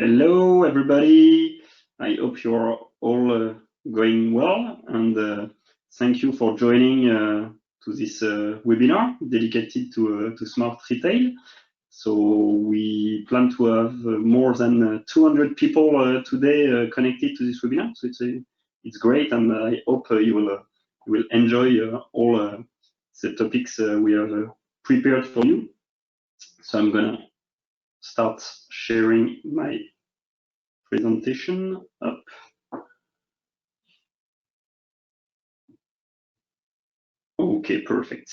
Hello, everybody. I hope you're all going well, and thank you for joining to this webinar dedicated to smart retail. So we plan to have more than 200 people today connected to this webinar. So it's great, and I hope you will enjoy all the topics we have prepared for you. So I'm gonna start sharing my presentation up. Okay, perfect.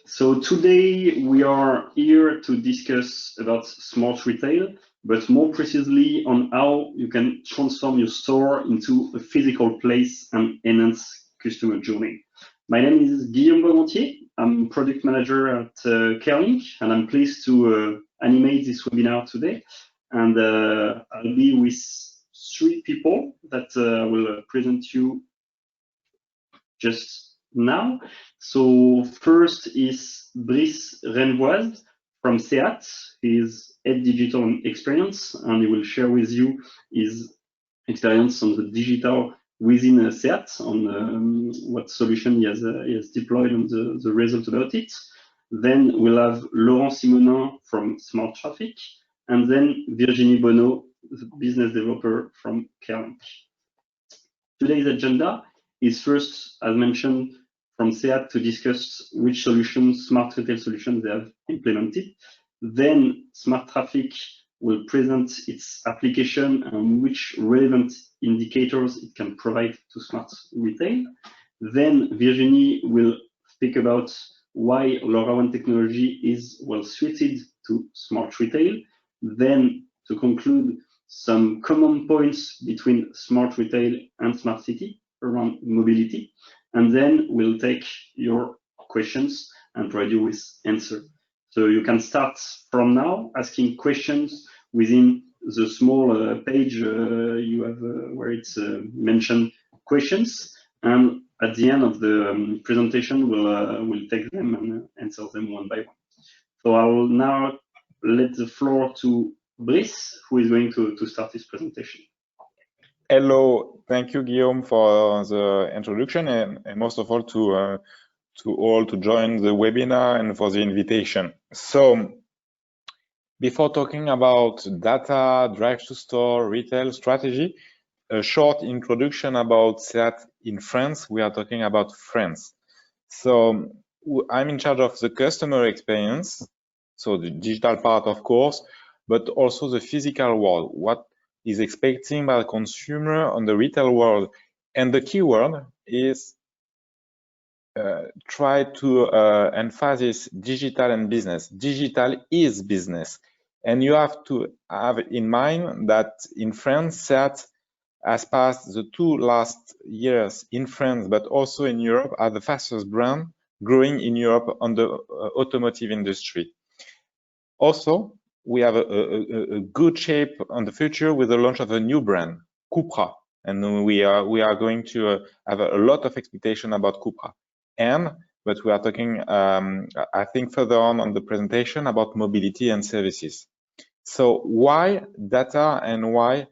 So today we are here to discuss about smart retail, but more precisely on how you can transform your store into a physical place and enhance customer journey. My name is Guillaume Bonentier. I'm product manager at Kerlink, and I'm pleased to animate this webinar today. And I'll be with three people that will present you just now. So first is Brice Renvoise from SEAT. He is Head Digital and Experience, and he will share with you his experience on the digital within SEAT, on what solution he has deployed and the result about it. Then we'll have Laurent Simonin from SmartTraffik, and then Virginie Bonneau, the business developer from Kerlink. Today's agenda is first, as mentioned, from SEAT to discuss which solutions, smart retail solutions they have implemented. Then SmartTraffik will present its application and which relevant indicators it can provide to smart retail. Then Virginie will speak about why LoRaWAN technology is well suited to smart retail. Then, to conclude, some common points between smart retail and smart city around mobility. And then we'll take your questions and provide you with answers. So you can start from now asking questions within the small page you have where it's mentioned questions. And at the end of the presentation, we'll take them and answer them one by one. So I will now let the floor to Brice, who is going to start his presentation. Hello, thank you, Guillaume, for the introduction, and most of all to all to join the webinar and for the invitation. So, before talking about data, drive to store, retail strategy, a short introduction about SEAT in France. We are talking about France. So, I'm in charge of the customer experience, so the digital part, of course, but also the physical world, what is expecting by the consumer on the retail world. And the keyword is try to emphasize digital and business. Digital is business. And you have to have in mind that in France, SEAT has passed the 2 last years in France, but also in Europe, are the fastest brand growing in Europe on the automotive industry. Also, we have a good shape on the future with the launch of a new brand, Cupra, and we are going to have a lot of expectation about Cupra. But we are talking, I think, further on the presentation about mobility and services. So why data and why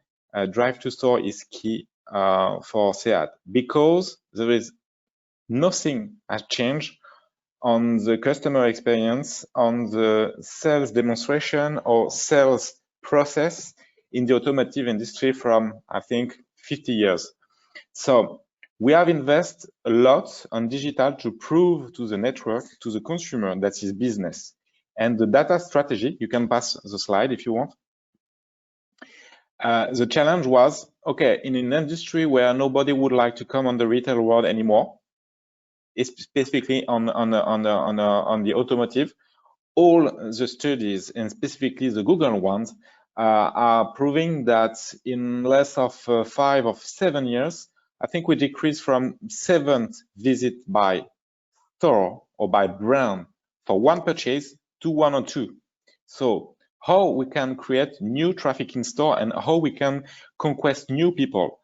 drive to store is key for SEAT? Because there is nothing has changed on the customer experience, on the sales demonstration or sales process in the automotive industry from, I think, 50 years. So we have invested a lot on digital to prove to the network, to the consumer, that is business. And the data strategy, you can pass the slide if you want. The challenge was, okay, in an industry where nobody would like to come on the retail world anymore, specifically on the automotive, all the studies, and specifically the Google ones, are proving that in less of 5 or 7 years, I think we decreased from 7 visits by store or by brand for 1 purchase to 1 or 2. So how we can create new traffic in store and how we can conquest new people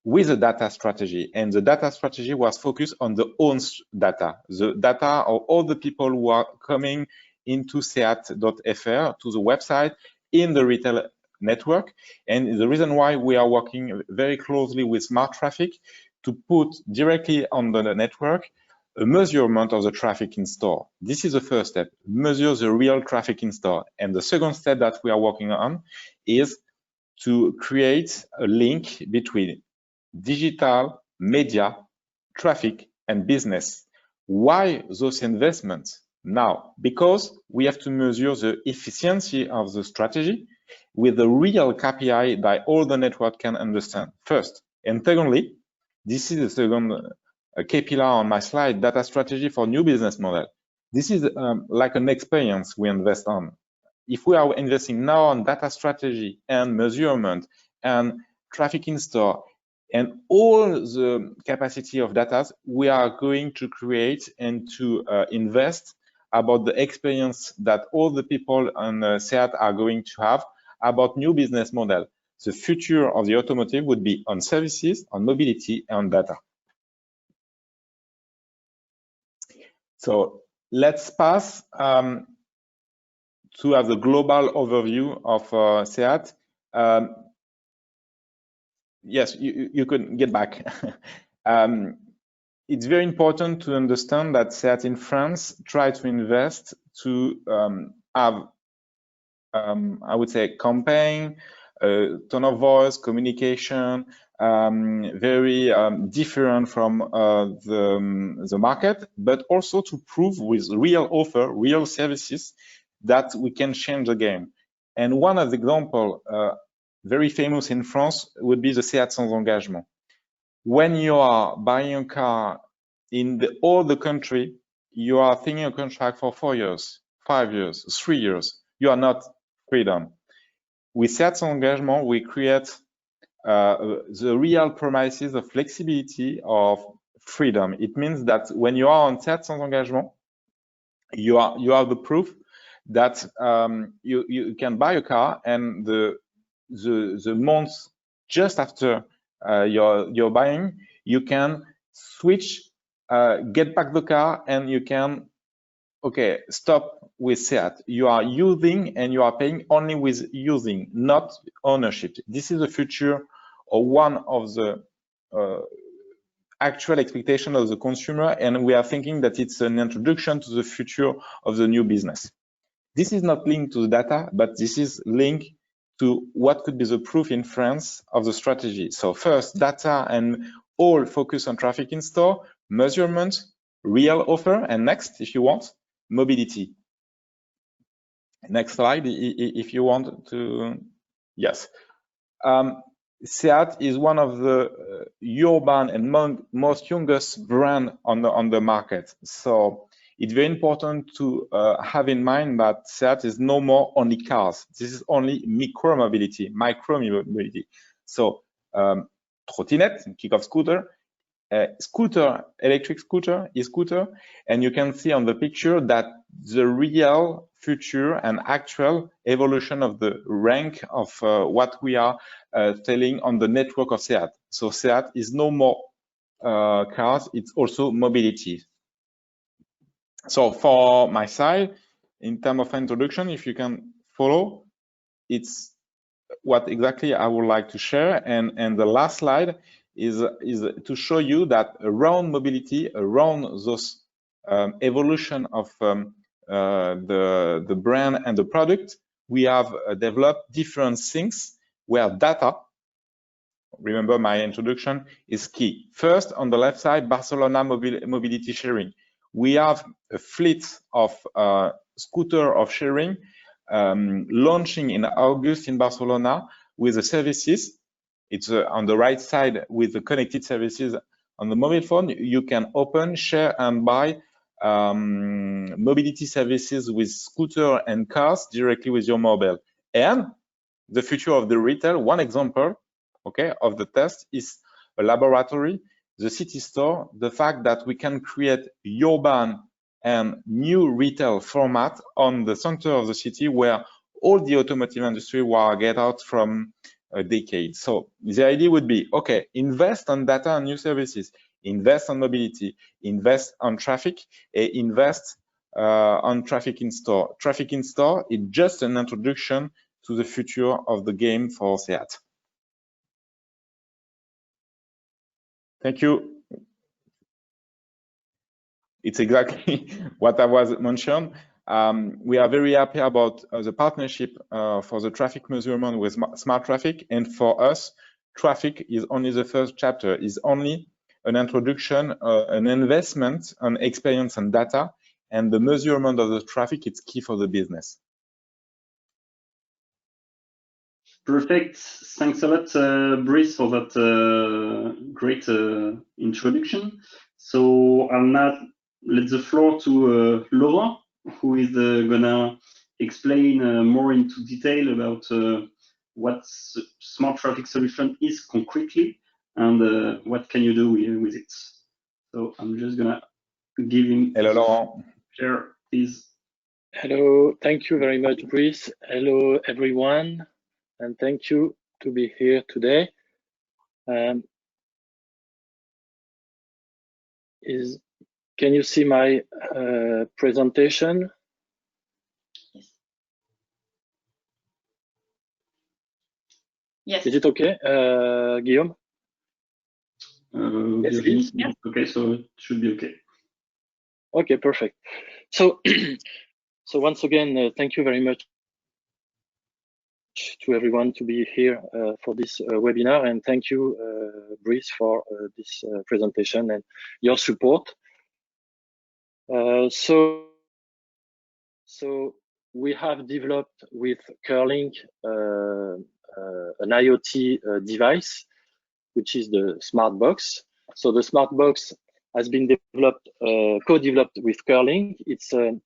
with a data strategy. And the data strategy was focused on the own data, the data of all the people who are coming into seat.fr, to the website, in the retail network. And the reason why we are working very closely with SmartTraffik to put directly on the network a measurement of the traffic in store. This is the first step, measure the real traffic in store. And the second step that we are working on is to create a link between digital, media, traffic, and business. Why those investments now? Because we have to measure the efficiency of the strategy with the real KPI that all the network can understand first. And secondly, this is the second key pillar on my slide, data strategy for new business model. This is like an experience we invest on. If we are investing now on data strategy and measurement and traffic in store and all the capacity of data, we are going to create and to invest about the experience that all the people on SEAT are going to have about new business model. The future of the automotive would be on services, on mobility, and on data. So let's pass to have the global overview of SEAT. Yes, you could get back. It's very important to understand that SEAT in France try to invest to have, I would say, campaign, tone of voice, communication, very different from the market, but also to prove with real offer, real services, that we can change the game. And one of the examples very famous in France would be the SEAT sans engagement. When you are buying a car in all the country, you are thinking a contract for 4 years, 5 years, 3 years. You are not freedom. With SEAT sans engagement, we create the real promises of flexibility, of freedom. It means that when you are on SEAT sans engagement, you have the proof that you can buy a car, and the month just after you're buying, you can switch, get back the car, and you can stop with SEAT. You are using and you are paying only with using, not ownership. This is the future, or one of the actual expectation of the consumer, and we are thinking that it's an introduction to the future of the new business. This is not linked to the data, but this is linked to what could be the proof in France of the strategy. So first, data and all focus on traffic in store, measurement, real offer, and next, if you want, mobility. Next slide, if you want to. Yes. SEAT is one of the urban and most youngest brand on the market. So it's very important to have in mind that SEAT is no more only cars. This is only micro-mobility. So trottinette, kick-off scooter, electric scooter, e-scooter, and you can see on the picture that the real future and actual evolution of the rank of what we are selling on the network of SEAT. So SEAT is no more cars, it's also mobility. So for my side, in terms of introduction, if you can follow, it's what exactly I would like to share. And the last slide is to show you that around mobility, around those evolution of the brand and the product, we have developed different things where data, remember my introduction, is key. First, on the left side, Barcelona mobility sharing. We have a fleet of scooter of sharing launching in August in Barcelona with the services. It's on the right side with the connected services on the mobile phone. You can open, share, and buy mobility services with scooter and cars directly with your mobile. And the future of the retail, one example, of the test is a laboratory, the city store, the fact that we can create urban and new retail format on the center of the city where all the automotive industry will get out from a decade. So the idea would be, invest on data and new services, invest on mobility, invest on traffic, invest on traffic in store. Traffic in store is just an introduction to the future of the game for SEAT. Thank you. It's exactly what I was mentioned. We are very happy about the partnership for the traffic measurement with SmartTraffik, and for us, traffic is only the first chapter, is only an introduction, an investment on experience and data, and the measurement of the traffic is key for the business. Perfect. Thanks a lot, Brice, for that great introduction. So I'll now let the floor to Laurent, who is gonna explain more into detail about what SmartTraffik solution is concretely and what can you do with it. So I'm just gonna give him. Hello, Laurent. Share, please. Hello, thank you very much, Brice. Hello, everyone, and thank you to be here today. Can you see my presentation? Yes. Is it okay, Guillaume? Yes, please. Okay, so it should be okay. Okay, perfect. So, so once again, thank you very much to everyone to be here for this webinar, and thank you, Brice, for this presentation and your support. So we have developed with Kerlink an IoT device, which is the SmartBox. So the SmartBox has been developed, co-developed with Kerlink. It's a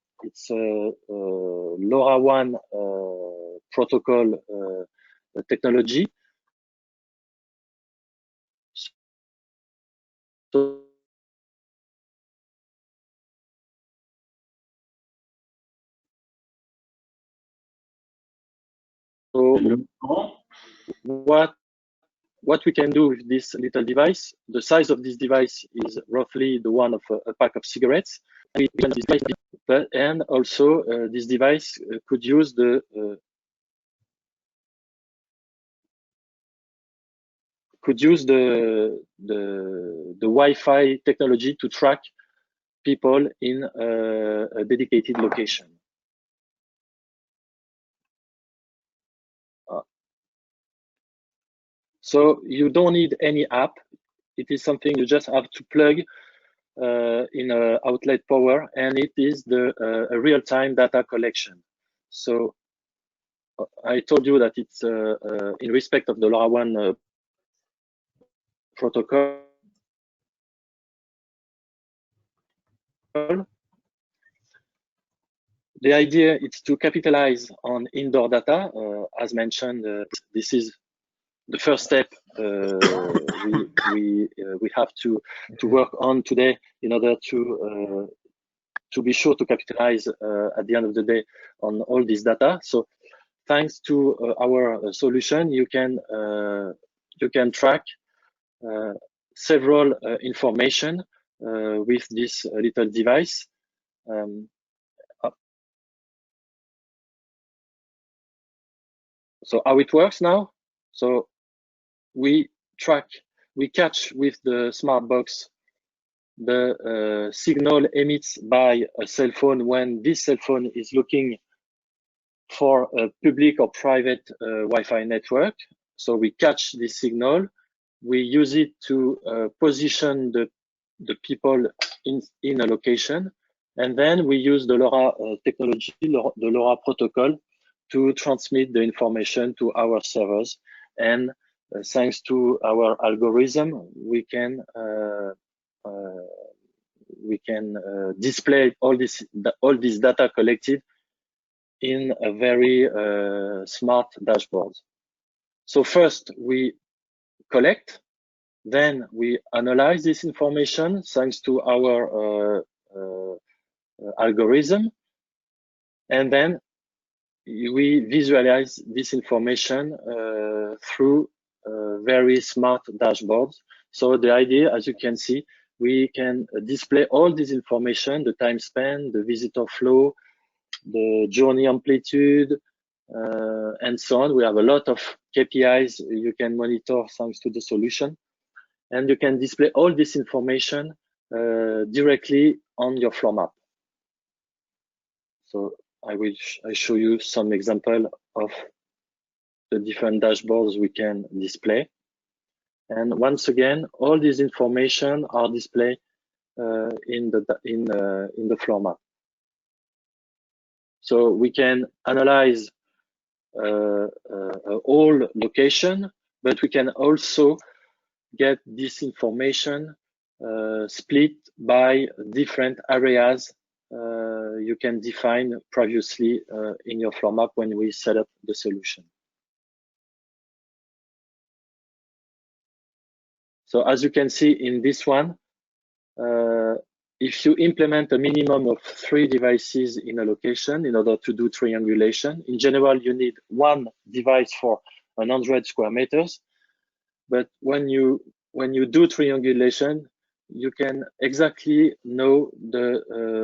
LoRaWAN protocol technology. So what we can do with this little device, the size of this device is roughly the one of a pack of cigarettes. And also this device could use the Wi-Fi technology to track people in a dedicated location. So you don't need any app. It is something you just have to plug in a outlet power, and it is the a real-time data collection. So I told you that it's in respect of the LoRaWAN protocol. The idea is to capitalize on indoor data. As mentioned, this is the first step we have to work on today in order to be sure to capitalize at the end of the day on all this data. So thanks to our solution, you can track several information with this little device. So how it works now? So we catch with the SmartBox the signal emitted by a cell phone when this cell phone is looking for a public or private Wi-Fi network. So we catch this signal, we use it to position the people in a location, and then we use the LoRa technology, the LoRa protocol, to transmit the information to our servers. And thanks to our algorithm, we can display all this data collected in a very smart dashboard. So first we collect, then we analyze this information thanks to our algorithm, and then we visualize this information through very smart dashboards. So the idea, as you can see, we can display all this information, the time span, the visitor flow, the journey amplitude, and so on. We have a lot of KPIs you can monitor thanks to the solution, and you can display all this information directly on your floor map. So I show you some example of the different dashboards we can display. And once again, all this information are displayed in the floor map. So we can analyze all location, but we can also get this information split by different areas you can define previously in your floor map when we set up the solution. So as you can see in this one, if you implement a minimum of 3 devices in a location in order to do triangulation, in general, you need 1 device for 100 square meters. But when you do triangulation, you can exactly know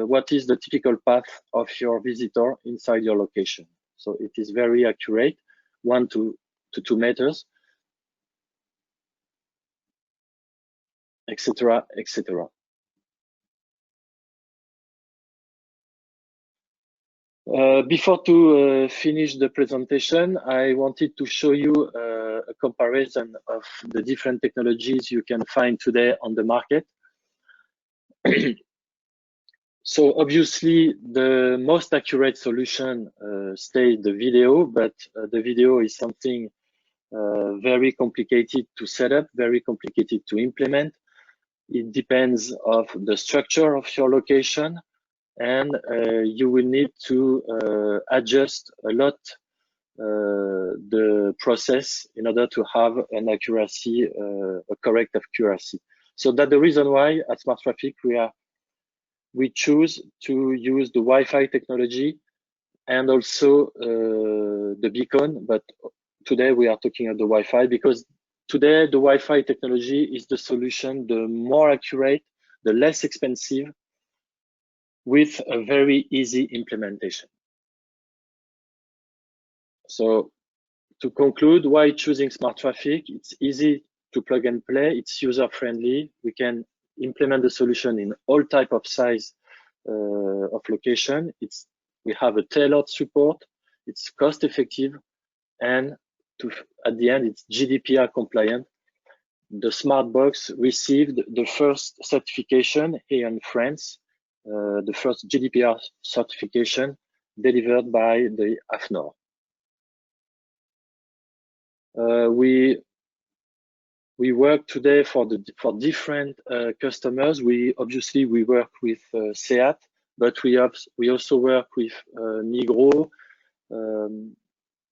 what is the typical path of your visitor inside your location. So it is very accurate, 1 to 2 meters, etc., etc. Before to finish the presentation, I wanted to show you a comparison of the different technologies you can find today on the market. So obviously, the most accurate solution stays the video, but the video is something very complicated to set up, very complicated to implement. It depends on the structure of your location, and you will need to adjust a lot the process in order to have an accuracy, a correct accuracy. So that's the reason why at SmartTraffik we choose to use the Wi-Fi technology and also the beacon, but today we are talking about the Wi-Fi because today the Wi-Fi technology is the solution, the more accurate, the less expensive, with a very easy implementation. So to conclude, why choosing SmartTraffik? It's easy to plug and play, it's user-friendly, we can implement the solution in all type of size of location. We have a tailored support, it's cost-effective, and at the end, it's GDPR compliant. The smart box received the first certification here in France, the first GDPR certification delivered by the AFNOR. We work today for different customers. Obviously we work with SEAT, but we also work with Migros,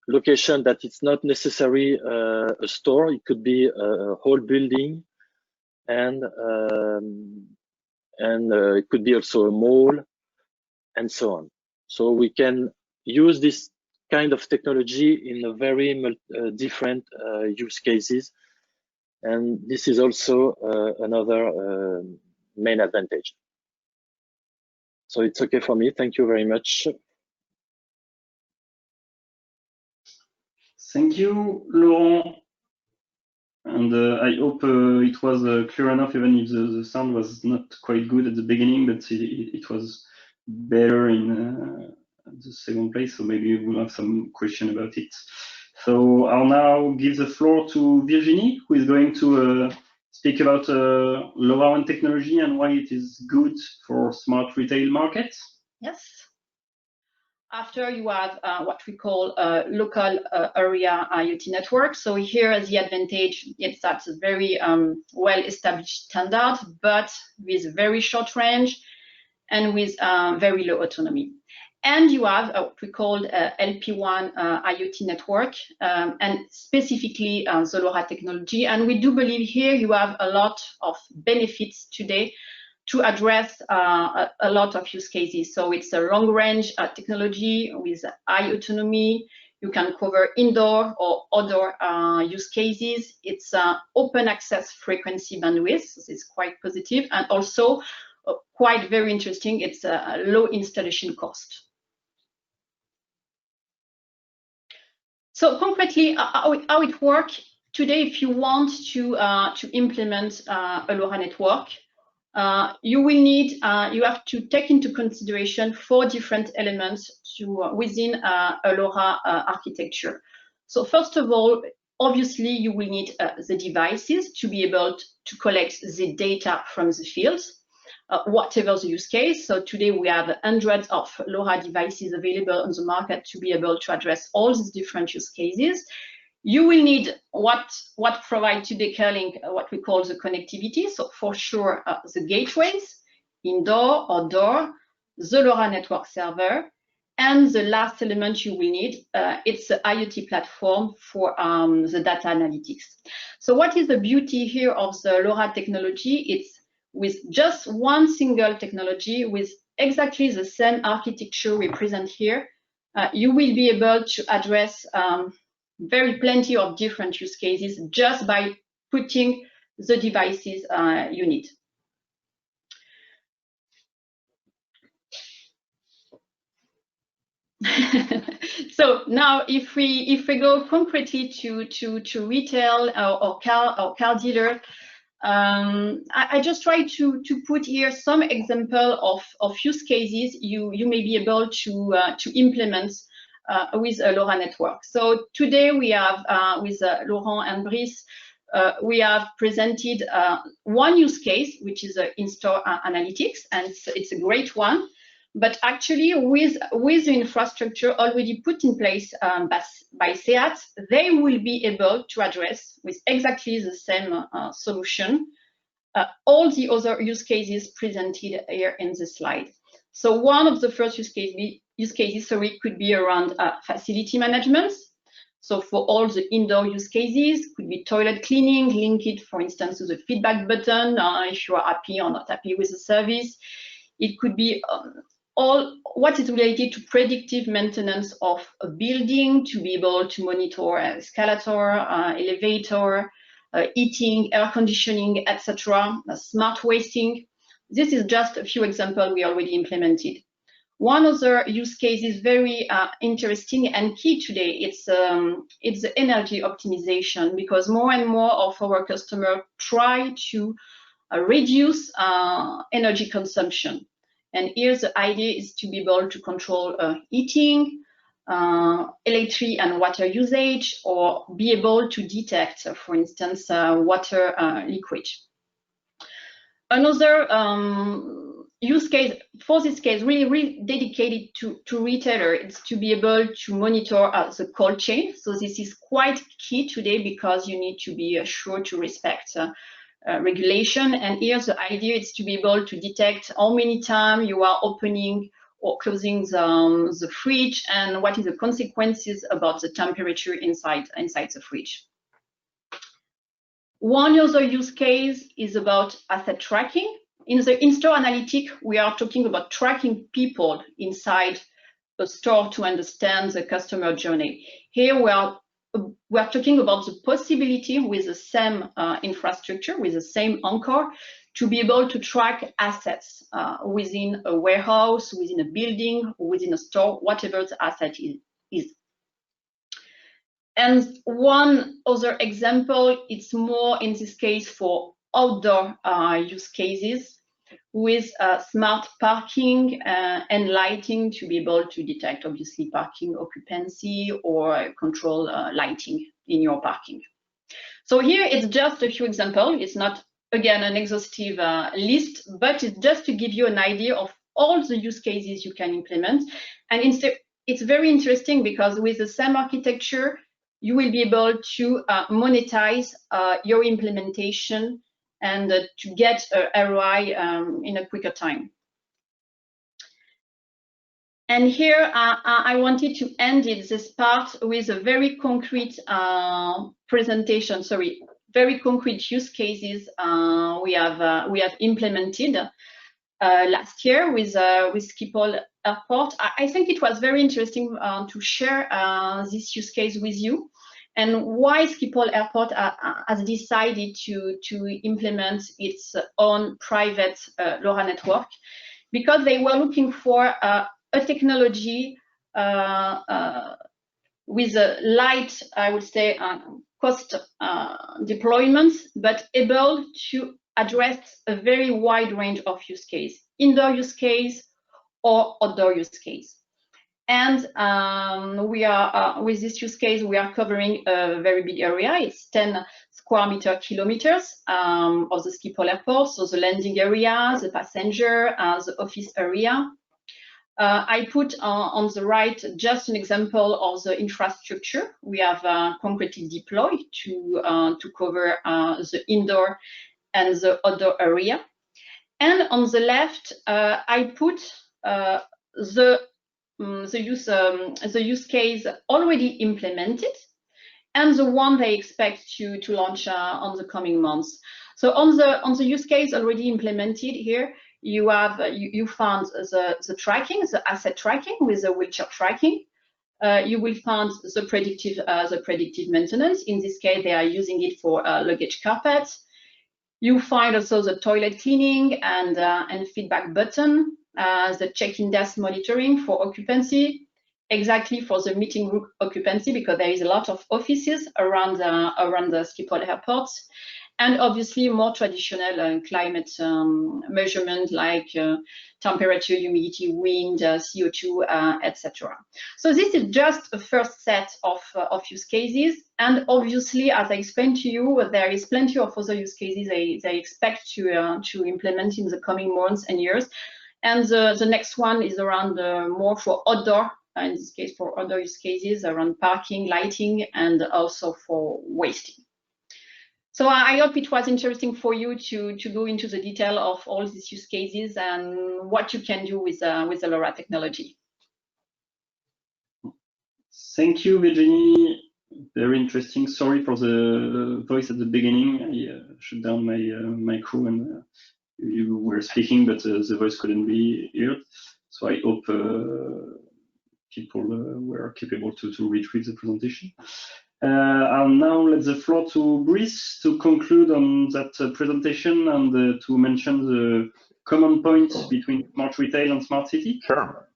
location that it's not necessarily a store. It could be a whole building, and it could be also a mall, and so on. So we can use this kind of technology in a very different use cases. And this is also another main advantage. So it's okay for me. Thank you very much. Thank you, Laurent. And I hope it was clear enough, even if the sound was not quite good at the beginning, but it was better in the second place. So maybe we'll have some question about it. So I'll now give the floor to Virginie, who is going to speak about LoRaWAN technology and why it is good for smart retail markets. Yes. After you have what we call a local area IoT network. So here the advantage is that a very well-established standard, but with very short range and with very low autonomy. And you have what we call LP1 IoT network, and specifically the LoRa technology. And we do believe here you have a lot of benefits today to address a lot of use cases. So it's a long-range technology with high autonomy. You can cover indoor or other use cases. It's open access frequency bandwidth. So it's quite positive, and also quite very interesting. It's a low installation cost. So concretely, how it works today, if you want to implement a LoRa network, you have to take into consideration 4 different elements within a LoRa architecture. So first of all, obviously, you will need the devices to be able to collect the data from the fields, whatever the use case. So today we have hundreds of LoRa devices available on the market to be able to address all these different use cases. You will need what provide today Kerlink, what we call the connectivity. So for sure, the gateways, indoor, outdoor, the LoRa network server, and the last element you will need, it's the IoT platform for the data analytics. So what is the beauty here of the LoRa technology? It's with just one single technology, with exactly the same architecture we present here, you will be able to address very plenty of different use cases just by putting the devices you need. So now, if we go concretely to retail or car dealer, I just try to put here some example of use cases you may be able to implement with a LoRa network. So today we have with Laurent and Brice, we have presented one use case, which is in-store analytics, and it's a great one. But actually, with the infrastructure already put in place by SEAT, they will be able to address with exactly the same solution all the other use cases presented here in the slide. So one of the first use cases could be around facility management. So for all the indoor use cases, could be toilet cleaning, link it, for instance, to the feedback button if you are happy or not happy with the service. It could be all what is related to predictive maintenance of a building, to be able to monitor escalator, elevator, heating, air conditioning, etc., smart wasting. This is just a few examples we already implemented. One other use case is very interesting and key today. It's the energy optimization, because more and more of our customers try to reduce energy consumption. And here the idea is to be able to control heating, electric and water usage, or be able to detect, for instance, water leakage. Another use case, for this case, really dedicated to retailer, is to be able to monitor the cold chain. So this is quite key today, because you need to be sure to respect regulation. And here the idea is to be able to detect how many times you are opening or closing the fridge, and what is the consequences about the temperature inside the fridge. One other use case is about asset tracking. In the in-store analytic, we are talking about tracking people inside a store to understand the customer journey. Here we are talking about the possibility with the same infrastructure, with the same anchor, to be able to track assets within a warehouse, within a building, within a store, whatever the asset is. And one other example, it's more in this case for outdoor use cases, with smart parking and lighting, to be able to detect, obviously, parking occupancy or control lighting in your parking. So here it's just a few examples. It's not, again, an exhaustive list, but it's just to give you an idea of all the use cases you can implement. And it's very interesting, because with the same architecture, you will be able to monetize your implementation and to get a ROI in a quicker time. And here I wanted to end this part with a very concrete presentation, very concrete use cases we have implemented last year with Schiphol Airport. I think it was very interesting to share this use case with you, and why Schiphol Airport has decided to implement its own private LoRa network, because they were looking for a technology with a light, I would say, cost deployment, but able to address a very wide range of use case, indoor use case or outdoor use case. And we are with this use case, we are covering a very big area. It's 10 square kilometers of the Schiphol airport, so the landing area, the passenger, the office area. I put on the right just an example of the infrastructure we have concretely deployed to cover the indoor and the outdoor area. And on the left, I put the use case already implemented and the one they expect to launch on the coming months. So on the use case already implemented here, you have you found the tracking, the asset tracking with the wheelchair tracking. You will find the predictive maintenance. In this case, they are using it for luggage carpets. You find also the toilet cleaning and feedback button, the check-in desk monitoring for occupancy, exactly for the meeting room occupancy, because there is a lot of offices around the Schiphol airport, and obviously more traditional climate measurement like temperature, humidity, wind, CO2, etc. So this is just a first set of use cases, and obviously, as I explained to you, there is plenty of other use cases they expect to implement in the coming months and years. And the next one is around more for outdoor, in this case for other use cases around parking, lighting, and also for wasting. So I hope it was interesting for you to go into the detail of all these use cases and what you can do with the LoRa technology. Thank you, Virginie. Very interesting. Sorry for the voice at the beginning. I shut down my crew and you were speaking, but the voice couldn't be heard. So I hope people were capable to retrieve the presentation. I'll now let the floor to Brice to conclude on that presentation and to mention the common points between smart retail and smart city. Sure.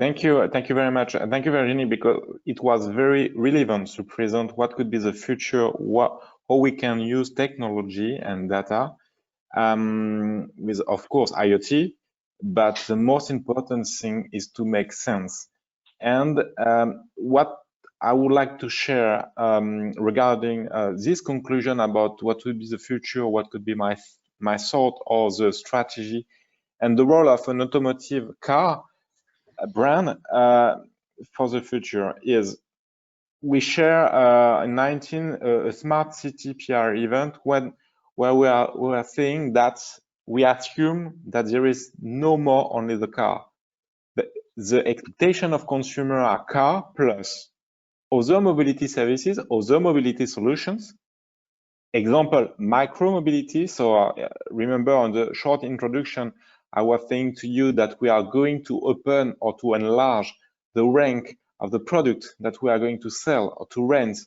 Thank you very much. Thank you, Virginie, because it was very relevant to present what could be the future, how we can use technology and data with, of course, IoT, but the most important thing is to make sense. And what I would like to share regarding this conclusion about what would be the future, what could be my thought or the strategy and the role of an automotive car brand for the future is we share in 19 a smart city PR event where we are saying that we assume that there is no more only the car. The expectation of consumer are car plus other mobility services, other mobility solutions. Example, micro mobility. So remember on the short introduction, I was saying to you that we are going to open or to enlarge the rank of the product that we are going to sell or to rent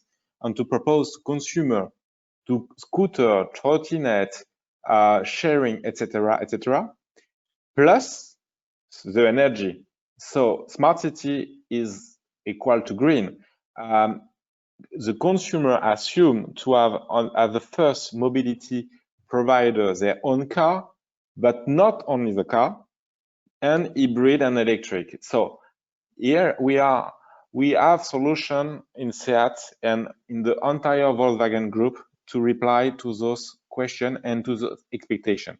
and to propose to consumer, to scooter, trottinette, sharing, etc., plus the energy. So smart city is equal to green. The consumer assume to have as the first mobility provider their own car, but not only the car, and hybrid and electric. So here we have solution in SEAT and in the entire Volkswagen group to reply to those questions and to the expectation.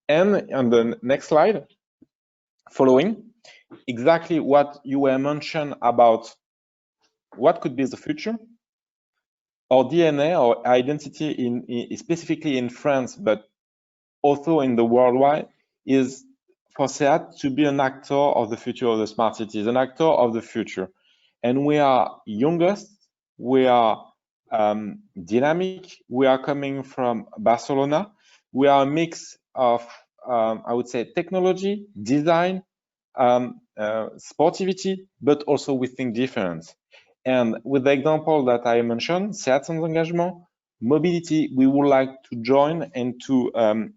And on the next slide, following exactly what you were mentioned about what could be the future. Our DNA, our identity specifically in France, but also in the worldwide, is for SEAT to be an actor of the future of the smart cities, an actor of the future. And we are youngest, we are dynamic, we are coming from Barcelona, we are a mix of, I would say, technology, design, sportivity, but also we think different. And with the example that I mentioned, SEAT engagement, mobility, we would like to join and to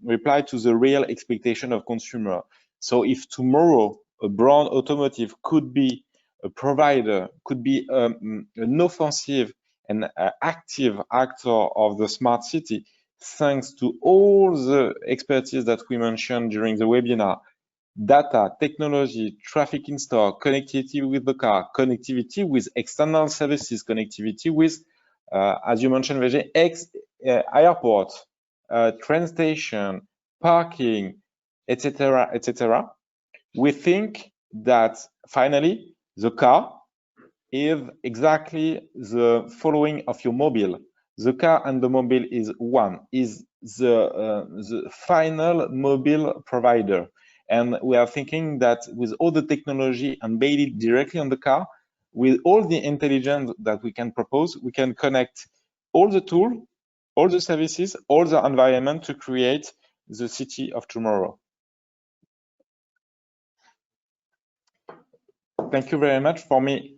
reply to the real expectation of consumer. So if tomorrow a brand automotive could be a provider could be an offensive and active actor of the smart city, thanks to all the expertise that we mentioned during the webinar: data, technology, traffic in store, connectivity with the car, connectivity with external services, connectivity with, as you mentioned, Vijay, airport, train station, parking, etc., etc. We think that finally the car is exactly the following of your mobile. The car and the mobile is one, is the final mobile provider. And we are thinking that with all the technology embedded directly on the car, with all the intelligence that we can propose, we can connect all the tools, all the services, all the environment to create the city of tomorrow. Thank you very much. For me,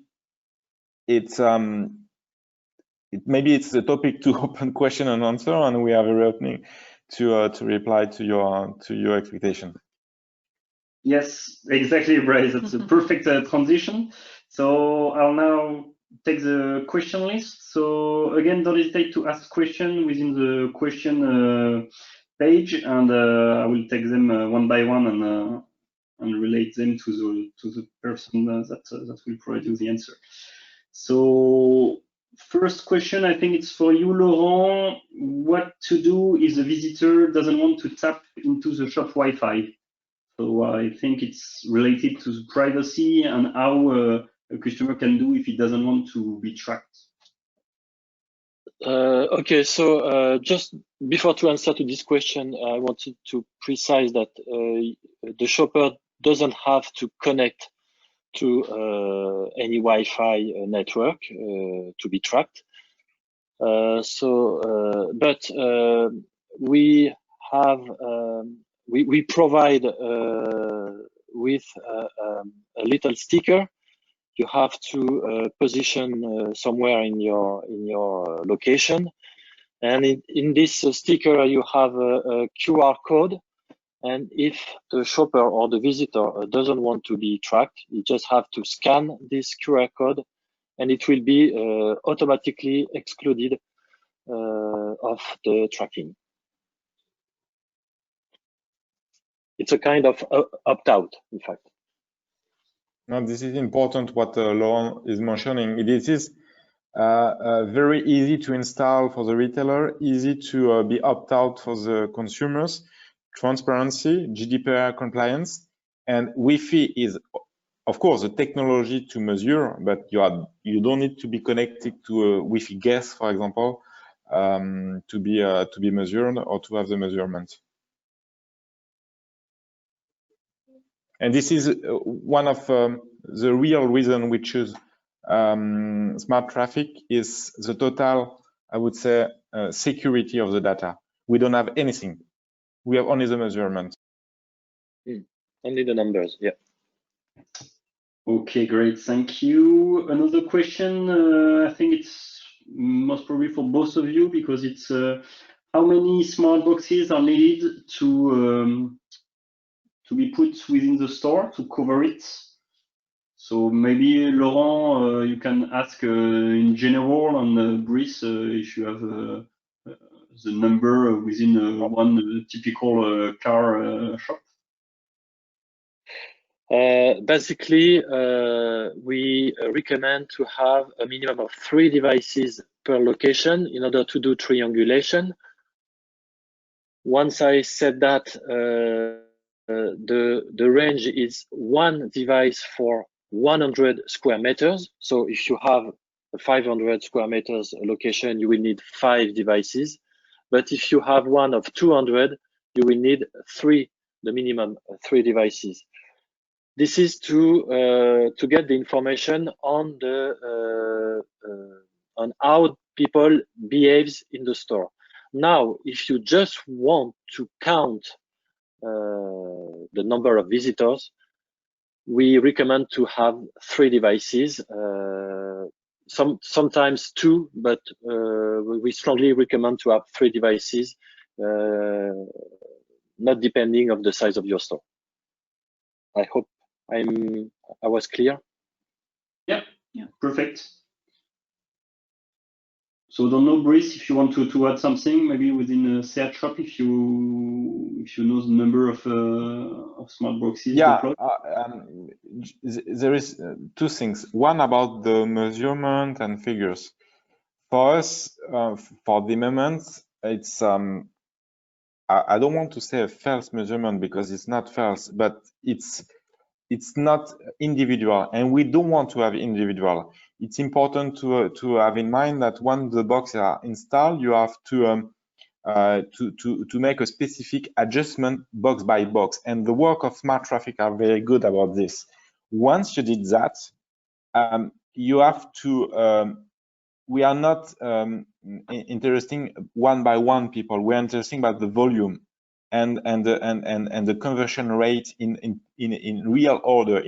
it's maybe it's a topic to open question and answer, and we are very opening to reply to your expectation. Yes, exactly, Bryce. That's a perfect transition. So I'll now take the question list. So again, don't hesitate to ask question within the question page, and I will take them one by one and relate them to the person that will provide you the answer. So first question, I think it's for you, Laurent. What to do if the visitor doesn't want to tap into the shop Wi-Fi? So I think it's related to the privacy and how a customer can do if he doesn't want to be tracked. Okay, so just before to answer to this question, I wanted to precise that the shopper doesn't have to connect to any Wi-Fi network to be tracked. But we have we provide with a little sticker you have to position somewhere in your location, and in this sticker you have a QR code. And if the shopper or the visitor doesn't want to be tracked, you just have to scan this QR code, and it will be automatically excluded of the tracking. It's a kind of opt-out, in fact. Now, this is important what Laurent is mentioning. It is very easy to install for the retailer, easy to be opt-out for the consumers, transparency, GDPR compliance, and Wi-Fi is, of course, a technology to measure, but you don't need to be connected to a Wi-Fi guest, for example, to be measured or to have the measurement. And this is one of the real reason we choose SmartTraffik is the total, I would say, security of the data. We don't have anything. We have only the measurement. Only the numbers, yeah. Okay, great, thank you. Another question, I think it's most probably for both of you, because it's how many smart boxes are needed to be put within the store to cover it? So maybe Laurent, you can ask in general, and Brice, if you have the number within one typical car shop. Basically, we recommend to have a minimum of 3 devices per location in order to do triangulation. Once I said that, the range is 1 device for 100 square meters. So if you have a 500 square meters location, you will need 5 devices. But if you have one of 200, you will need 3, the minimum 3 devices. This is to get the information on the on how people behaves in the store. Now, if you just want to count the number of visitors, we recommend to have 3 devices, sometimes 2, but we strongly recommend to have 3 devices, not depending on the size of your store. I hope I was clear. Yeah. Perfect. So don't know, Brice, if you want to add something, maybe within a SEAT shop, if you know the number of smart boxes deployed. There is two things. One about the measurement and figures. For us, for the moment, it's I don't want to say a false measurement because it's not false, but it's not individual, and we don't want to have individual. It's important to have in mind that when the boxes are installed, you have to make a specific adjustment box by box, and the work of SmartTraffik are very good about this. Once you did that, you have to. We are not interesting one by one people. We are interesting about the volume and the conversion rate in real order.